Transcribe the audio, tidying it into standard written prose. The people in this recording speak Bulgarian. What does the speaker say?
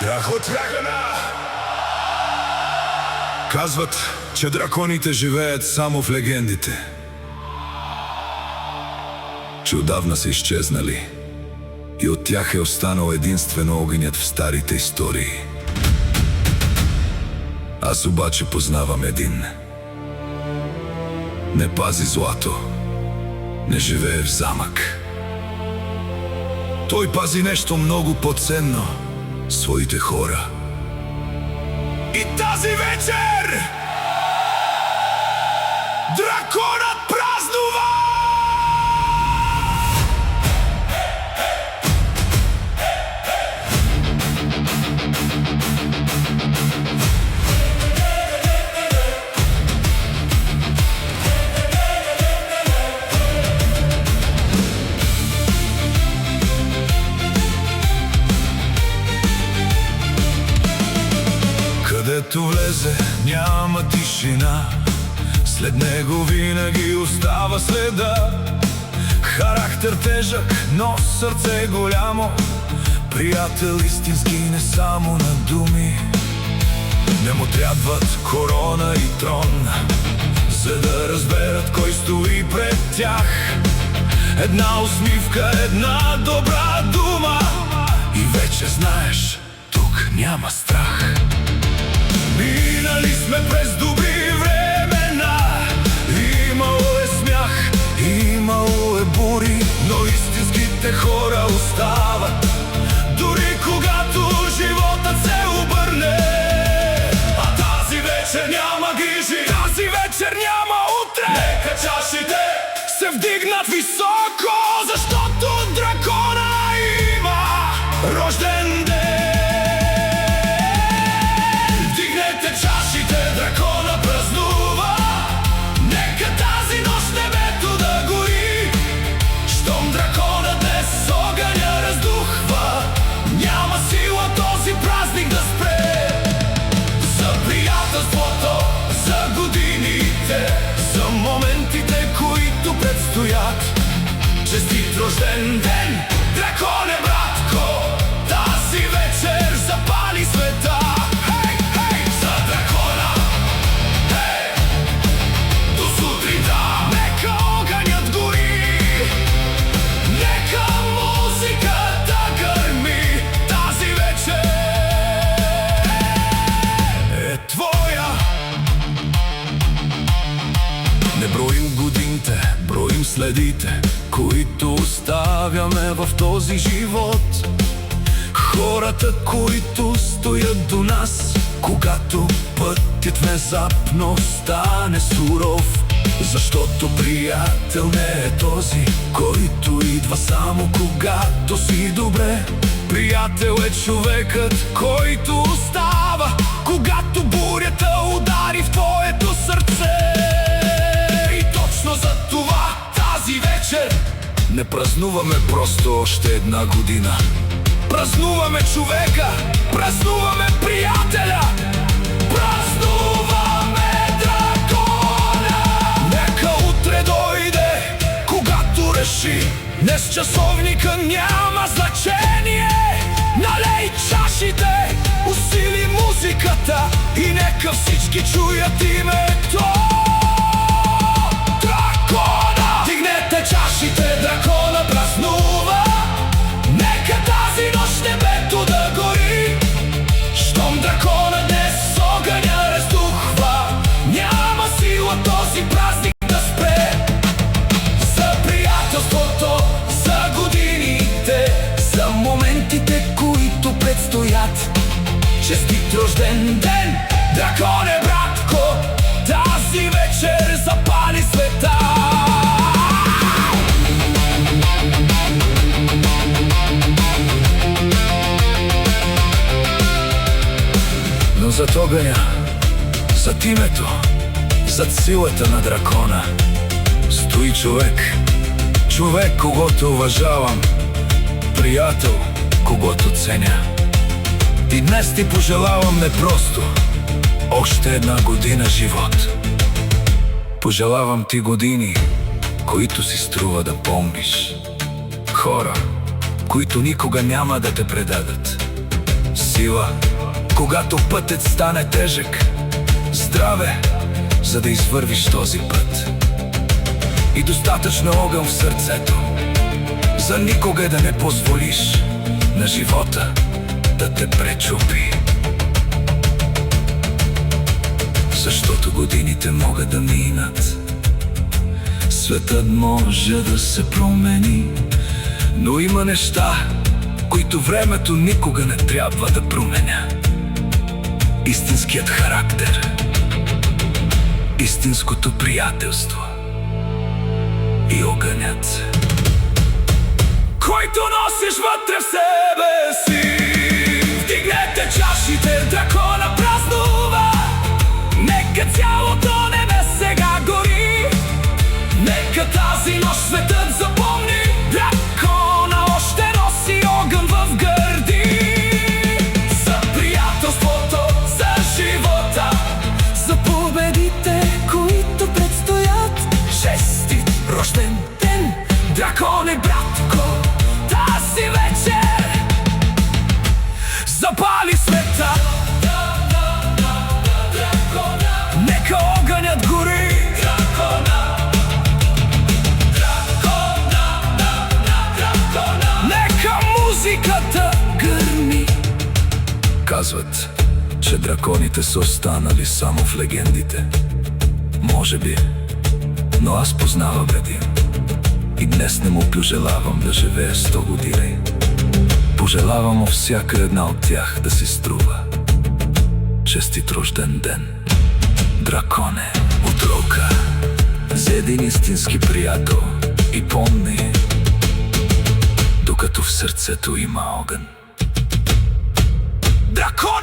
Страх от Драгона! Казват, че драконите живеят само в легендите, че отдавна са изчезнали и от тях е останал единствено огънят в старите истории. Аз обаче познавам един. Не пази злато, не живее в замък. Той пази нещо много по-ценно – своите хора. И тази вечер драконът празнува! Където влезе, няма тишина, след него винаги остава следа. Характер тежък, но сърце голямо, приятел истински, не само на думи. Не му трябват корона и трон, за да разберат кой стои пред тях. Една усмивка, една добра дума и вече знаеш, тук няма страх. Минали сме през добри времена, имало е смях, имало е бури, но истинските хора остават, дори когато животът се обърне. А тази вечер няма грижи, тази вечер няма утре. Нека чашите се вдигнат високо, защото дракона има рожден ден. Дракона празнува, нека тази нощ небето да гори. Щом дракона днес огъня раздухва, няма сила този празник да спре. За приятелството, за годините, за моментите, които предстоят. Честит рожден ден, драконе, братко, тази вечер запали света. Не броим годините, броим следите, които оставяме в този живот. Хората, които стоят до нас, когато пътят внезапно стане суров. Защото приятел не е този, който идва само когато си добре. Приятел е човекът, който остава, когато бурята удари в твоето сърце. За това тази вечер не празнуваме просто още една година. Празнуваме човека, празнуваме приятеля, празнуваме дракона. Нека утре дойде, когато реши. Днес часовника няма значение. Налей чашите, усили музиката и нека всички чуят името. Дигнете чашите, дракона празнува, нека тази нощ небето да гори. Щом дракона днес огъня раздухва, няма сила този празник да спре. За приятелството, за годините, за моментите, които предстоят. Честит рожден ден, драконе, братко, тази вечер запали света. Но зад огъня, зад името, зад силата на дракона стои човек. Човек, когото уважавам, приятел, когото ценя. И днес ти пожелавам не просто още една година живот. Пожелавам ти години, които си струва да помниш. Хора, които никога няма да те предадат. сила, когато пътят стане тежък. Здраве, за да извървиш този път. И достатъчно огън в сърцето, за никога да не позволиш на живота да те пречупи. Защото годините могат да минат, светът може да се промени, но има неща, които времето никога не трябва да променя. Истинският характер, истинското приятелство и огънят, който носиш вътре в себе си. Вдигнете чашите, дракона празнува. Нека цялото небе сега гори. Нека тази нощ светът запомни. Дракона още носи огън в гърди. За приятелството, за живота, за победите, които предстоят. Честит рожден ден, драконе, братко, тази вечер запали света. Нека огънят гори. Нека музиката гърми. Казват, че драконите са останали само в легендите. Може би, но аз познавам един. И днес не му пожелавам да живее 100 години. Пожелавам му всяка една от тях да си струва. Честит рожден ден, драконе от рока, за един истински приятел. И помни, докато в сърцето има огън, дракон!